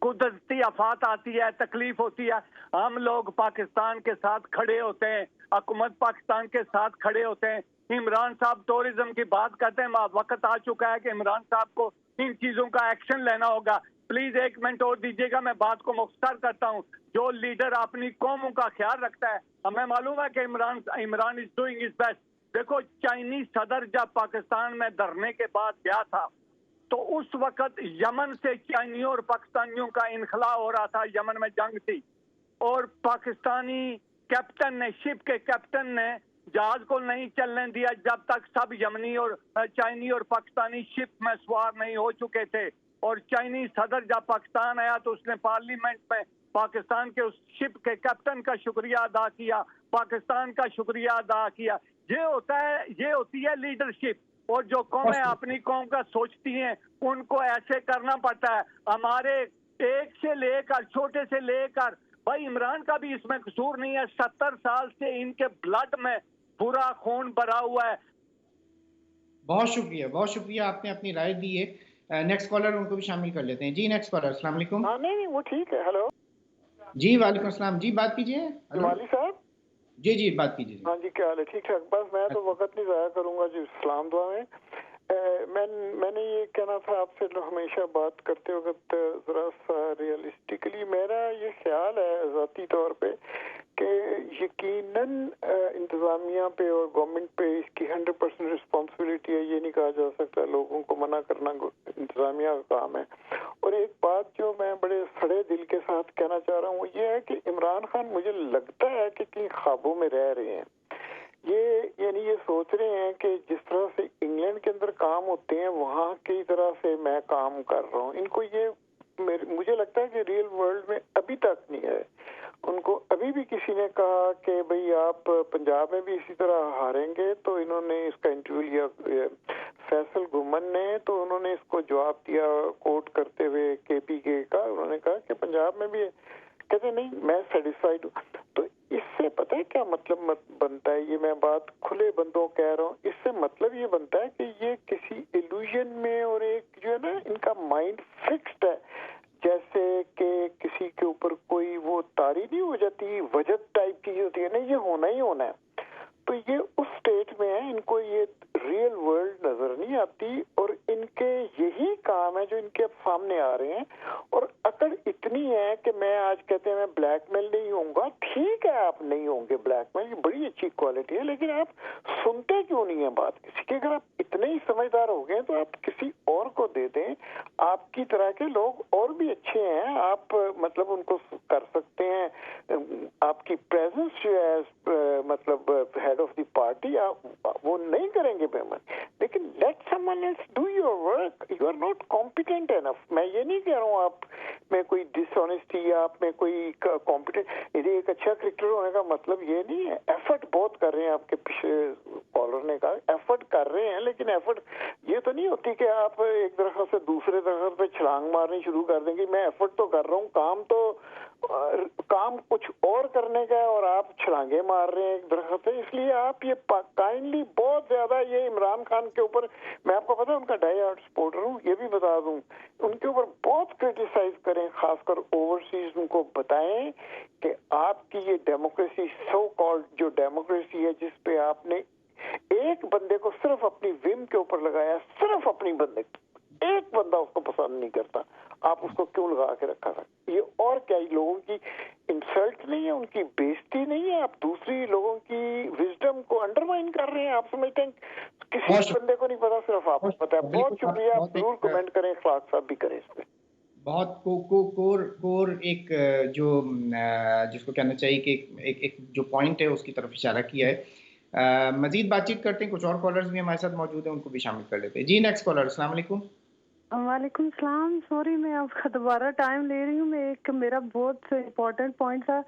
Speaker 5: قدرتی آفات آتی ہے, تکلیف ہوتی ہے, ہم لوگ پاکستان کے ساتھ کھڑے ہوتے ہیں, حکومت پاکستان کے ساتھ کھڑے ہوتے ہیں. عمران صاحب ٹورزم کی بات کرتے ہیں, وقت آ چکا ہے کہ عمران صاحب کو ان چیزوں کا ایکشن لینا ہوگا. پلیز 1 منٹ اور دیجیے گا, میں بات کو مختصر کرتا ہوں. جو لیڈر اپنی قوموں کا خیال رکھتا ہے, ہمیں معلوم ہے کہ Imran is doing his best. دیکھو چائنیز صدر جب پاکستان میں دھرنے کے بعد گیا تھا تو اس وقت یمن سے چائنیوں اور پاکستانیوں کا انخلا ہو رہا تھا, یمن میں جنگ تھی, اور پاکستانی کیپٹن نے, شپ کے کیپٹن نے جہاز کو نہیں چلنے دیا جب تک سب یمنی اور چائنی اور پاکستانی شپ میں سوار نہیں ہو چکے تھے. اور چائنیز صدر جب پاکستان آیا تو اس نے پارلیمنٹ میں پاکستان کے اس شپ کے کیپٹن کا شکریہ ادا کیا, پاکستان کا شکریہ ادا کیا. یہ ہوتی ہے لیڈرشپ. اور جو قومیں اپنی قوم کا سوچتی ہیں ان کو ایسے کرنا پڑتا ہے. ہمارے ایک سے لے کر, چھوٹے سے لے کر, بھائی عمران کا بھی اس میں قصور نہیں ہے. 70 سال سے ان کے بلڈ میں پورا خون بھرا ہوا ہے.
Speaker 1: بہت شکریہ, آپ نے اپنی رائے دی ہے. نیکسٹ کالر ان کو بھی شامل کر لیتے ہیں. جی نیکسٹ کالر, السلام علیکم.
Speaker 6: ہاں نہیں وہ ٹھیک ہے. ہلو
Speaker 1: جی وعلیکم السلام. جی بات کیجیے.
Speaker 6: والی صاحب.
Speaker 1: جی بات کیجیے.
Speaker 6: ہاں جی کیا حال ہے؟ ٹھیک ٹھاک. بس میں تو وقت نہیں ضائع کروں گا جی. سلام دعا میں میں نے یہ کہنا تھا آپ سے, ہمیشہ بات کرتے وقت ذرا سا ریئلسٹکلی میرا یہ خیال ہے ذاتی طور پہ کہ یقیناً انتظامیہ پہ اور گورنمنٹ پہ اس کی 100% رسپانسبلٹی ہے. یہ نہیں کہا جا سکتا, لوگوں کو منع کرنا انتظامیہ کا کام ہے. اور ایک بات جو میں بڑے سڑے دل کے ساتھ کہنا چاہ رہا ہوں وہ یہ ہے کہ عمران خان مجھے لگتا ہے کہ کہیں خوابوں میں رہ رہے ہیں. یعنی یہ سوچ رہے ہیں کہ جس طرح سے انگلینڈ کے اندر کام ہوتے ہیں وہاں کی طرح سے میں کام کر رہا ہوں. ان کو یہ مجھے لگتا ہے کہ ریئل ورلڈ میں ابھی تک نہیں ہے. ان کو ابھی بھی کسی نے کہا کہ بھئی آپ پنجاب میں بھی اسی طرح ہاریں گے, تو انہوں نے اس کا انٹرویو لیا فیصل گھمن نے, تو انہوں نے اس کو جواب دیا کوٹ کرتے ہوئے KPK کا. انہوں نے کہا کہ پنجاب میں بھی کہتے نہیں میں سیٹسفائیڈ ہوں. تو اس سے پتہ ہے کیا مطلب بنتا ہے, یہ میں بات کھلے بندوں کہہ رہا ہوں, اس سے مطلب یہ بنتا ہے کہ یہ کسی ایلوژن میں, اور ایک جو ہے نا ان کا مائنڈ فکسڈ ہے, جیسے کہ کسی کے اوپر کوئی وہ تاری نہیں ہو جاتی وجد ٹائپ کی ہوتی ہے نا, یہ ہونا ہی ہونا ہے. تو یہ اس سٹیٹ میں ہے, ان کو یہ ریئل ورلڈ نظر نہیں آتی, اور ان کے یہی کام ہے جو ان کے اب سامنے آ رہے ہیں. اور عقل اتنی ہے کہ میں آج کہتے ہیں میں بلیک میل نہیں ہوں گا, ٹھیک ہے آپ نہیں ہوں گے بلیک میل, یہ بڑی اچھی کوالٹی ہے, لیکن آپ سنتے کیوں نہیں ہیں بات کسی کی؟ اگر آپ اتنے ہی سمجھدار ہو گئے تو آپ کسی اور کو دے دیں. آپ کی طرح کے لوگ اور بھی اچھے ہیں, آپ مطلب ان کو کر سکتے ہیں. آپ کی پریزنس جو ہے مطلب ہیڈ آف دی پارٹی, وہ نہیں کریں گے پیمنٹ, لیکن let someone else do your work. You are not competent enough. میں یہ نہیں کہہ رہا ہوں آپ میں کوئی ڈس آنیسٹی یا آپ میں کوئی کمپیٹنٹ. ایک اچھا کرکٹر ہونے کا مطلب یہ نہیں ہے. ایفرٹ بہت کر رہے ہیں, آپ کے پیچھے کالر نے کہا ایفرٹ کر رہے ہیں, لیکن ایفرٹ یہ تو نہیں ہوتی کہ آپ ایک درخت سے دوسرے درخت پہ چھلانگ مارنی شروع کر دیں گے. میں ایفرٹ تو کر رہا ہوں, کام کچھ اور کرنے کا ہے اور آپ چھلانگیں مار رہے ہیں ایک درخت سے. اس لیے آپ یہ کائنڈلی بہت زیادہ یہ عمران خان کے اوپر, میں آپ کو پتا ان کا ڈائی ہارڈ سپورٹر ہوں, یہ بھی بتا دوں, ان کے اوپر بہت کرٹیسائز کریں, خاص کر اوورسیز. ان کو بتائیں کہ آپ کی یہ ڈیموکریسی, سو کالڈ جو ڈیموکریسی ہے, جس پہ آپ نے ایک بندے کو صرف اپنی وم کے اوپر لگایا, صرف اپنی بندے, ایک بندہ اس کو پسند نہیں کرتا, آپ اس کو کیوں لگا کے رکھا تھا؟ یہ اور کیا لوگوں کی انسلٹ نہیں ہے, ان کی بےزتی نہیں ہے, آپ دوسری لوگوں کی وزڈم کو انڈرمائن کر رہے ہیں. آپ سمجھتے ہیں کسی بندے کو نہیں پتا, صرف آپ کو پتا ہے. بہت شکریہ, آپ ضرور کمنٹ کریں, اخلاق صاحب بھی کریں اس پہ.
Speaker 1: بہت کور ایک جو جس کو کہنا چاہیے کہ ایک جو پوائنٹ ہے اس کی طرف اشارہ کیا ہے. مزید بات چیت کرتے ہیں, کچھ اور کالرز بھی ہمارے ساتھ موجود ہیں, ان کو بھی شامل کر لیتے ہیں. جی نیکسٹ کالر, السلام علیکم.
Speaker 3: وعلیکم السلام. سوری میں آپ کا دوبارہ ٹائم لے رہی ہوں. میں ایک میرا بہت امپورٹنٹ پوائنٹ تھا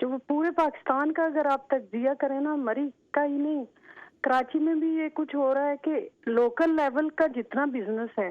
Speaker 3: جو پورے پاکستان کا اگر آپ تجزیہ کریں نا, مری کا ہی نہیں, کراچی میں بھی یہ کچھ ہو رہا ہے کہ لوکل لیول کا جتنا بزنس ہے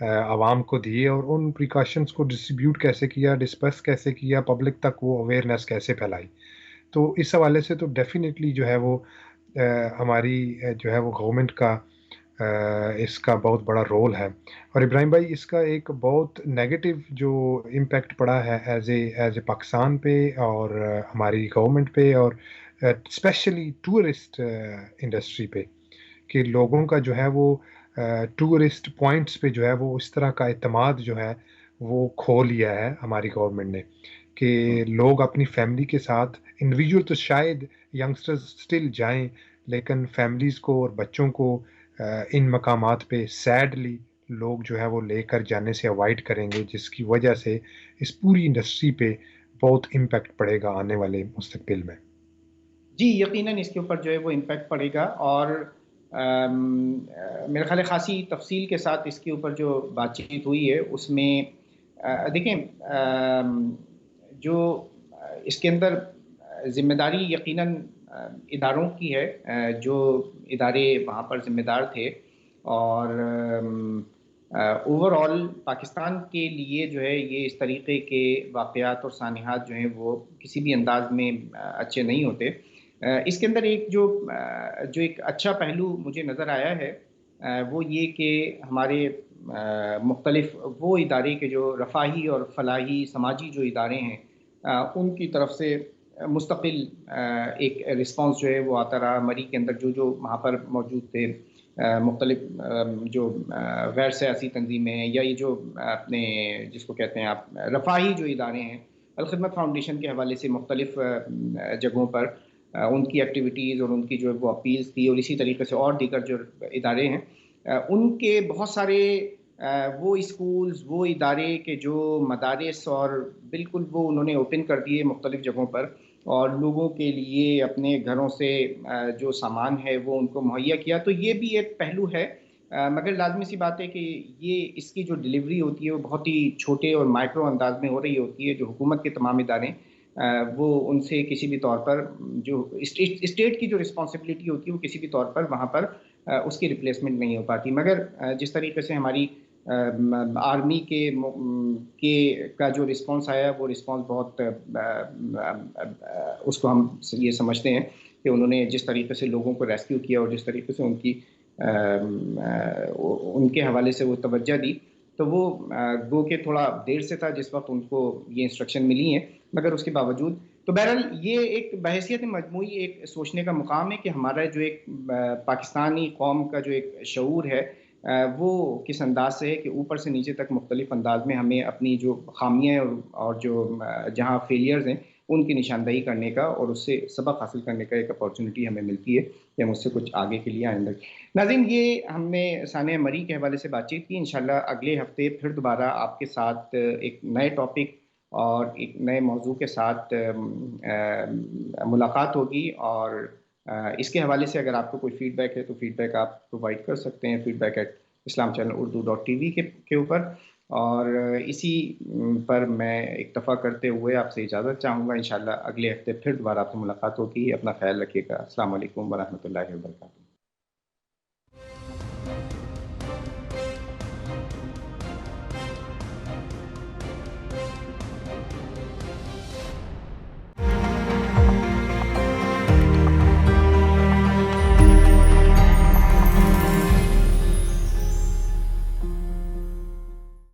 Speaker 2: عوام کو دیے اور ان پریکاشنز کو ڈسٹریبیوٹ کیسے کیا، ڈسپرس کیسے کیا، پبلک تک وہ اویئرنیس کیسے پھیلائی. تو اس حوالے سے تو ڈیفینیٹلی جو ہے وہ ہماری جو ہے وہ گورنمنٹ کا اس کا بہت بڑا رول ہے. اور ابراہیم بھائی اس کا ایک بہت نیگیٹو جو امپیکٹ پڑا ہے ایز اے پاکستان پہ اور ہماری گورنمنٹ پہ اور اسپیشلی ٹورسٹ انڈسٹری پہ، کہ لوگوں کا جو ہے وہ ٹورسٹ پوائنٹس پہ جو ہے وہ اس طرح کا اعتماد جو ہے وہ کھو لیا ہے ہماری گورنمنٹ نے، کہ لوگ اپنی فیملی کے ساتھ انڈیویجول تو شاید ینگسٹرز سٹل جائیں، لیکن فیملیز کو اور بچوں کو ان مقامات پہ سیڈلی لوگ جو ہے وہ لے کر جانے سے اوائڈ کریں گے، جس کی وجہ سے اس پوری انڈسٹری پہ بہت امپیکٹ پڑے گا آنے والے مستقبل میں.
Speaker 1: جی یقیناً اس کے اوپر جو ہے وہ امپیکٹ پڑے گا، اور میرے خیال ہے خاصی تفصیل کے ساتھ اس کے اوپر جو بات چیت ہوئی ہے اس میں دیکھیں جو اس کے اندر ذمہ داری یقیناً اداروں کی ہے، جو ادارے وہاں پر ذمہ دار تھے، اور اوور آل پاکستان کے لیے جو ہے یہ اس طریقے کے واقعات اور سانحات جو ہیں وہ کسی بھی انداز میں اچھے نہیں ہوتے. اس کے اندر ایک جو ایک اچھا پہلو مجھے نظر آیا ہے وہ یہ کہ ہمارے مختلف وہ ادارے کے جو رفاہی اور فلاحی سماجی جو ادارے ہیں ان کی طرف سے مستقل ایک رسپانس جو ہے وہ آتا رہا. مری کے اندر جو وہاں پر موجود تھے مختلف جو غیر سیاسی تنظیمیں یا یہ جو اپنے جس کو کہتے ہیں آپ رفاہی جو ادارے ہیں، الخدمت فاؤنڈیشن کے حوالے سے مختلف جگہوں پر ان کی ایکٹیویٹیز اور ان کی جو وہ اپیلز تھی، اور اسی طریقے سے اور دیگر جو ادارے ہیں ان کے بہت سارے وہ اسکولز وہ ادارے کے جو مدارس اور بالکل وہ انہوں نے اوپن کر دیے مختلف جگہوں پر، اور لوگوں کے لیے اپنے گھروں سے جو سامان ہے وہ ان کو مہیا کیا. تو یہ بھی ایک پہلو ہے، مگر لازمی سی بات ہے کہ یہ اس کی جو ڈلیوری ہوتی ہے وہ بہت ہی چھوٹے اور مائکرو انداز میں ہو رہی ہوتی ہے. جو حکومت کے تمام ادارے وہ ان سے کسی بھی طور پر جو اسٹیٹ کی جو رسپانسبلٹی ہوتی ہے وہ کسی بھی طور پر وہاں پر اس کی ریپلیسمنٹ نہیں ہو پاتی. مگر جس طریقے سے ہماری آرمی کے کا جو رسپانس آیا وہ رسپانس بہت اس کو ہم یہ سمجھتے ہیں کہ انہوں نے جس طریقے سے لوگوں کو ریسکیو کیا اور جس طریقے سے ان کے حوالے سے وہ توجہ دی، تو وہ گو کہ تھوڑا دیر سے تھا جس وقت ان کو یہ انسٹرکشن ملی ہیں. مگر اس کے باوجود تو بہرحال یہ ایک بحیثیت مجموعی ایک سوچنے کا مقام ہے کہ ہمارا جو ایک پاکستانی قوم کا جو ایک شعور ہے وہ کس انداز سے ہے کہ اوپر سے نیچے تک مختلف انداز میں ہمیں اپنی جو خامیاں اور جو جہاں فیلیئرز ہیں ان کی نشاندہی کرنے کا اور اس سے سبق حاصل کرنے کا ایک اپارچونٹی ہمیں ملتی ہے کہ ہم اس سے کچھ آگے کے لیے آئندہ. ناظرین یہ ہم نے سانحہ مری کے حوالے سے بات چیت کی. انشاءاللہ اگلے ہفتے پھر دوبارہ آپ کے ساتھ ایک نئے ٹاپک اور ایک نئے موضوع کے ساتھ ملاقات ہوگی، اور اس کے حوالے سے اگر آپ کو کوئی فیڈ بیک ہے تو فیڈ بیک آپ پرووائڈ کر سکتے ہیں feedback@islamchannelurdu.tv کے اوپر. اور اسی پر میں اکتفا کرتے ہوئے آپ سے اجازت چاہوں گا. انشاءاللہ اگلے ہفتے پھر دوبارہ آپ سے ملاقات ہوگی. اپنا خیال رکھیے گا. السلام علیکم ورحمۃ اللہ وبرکاتہ.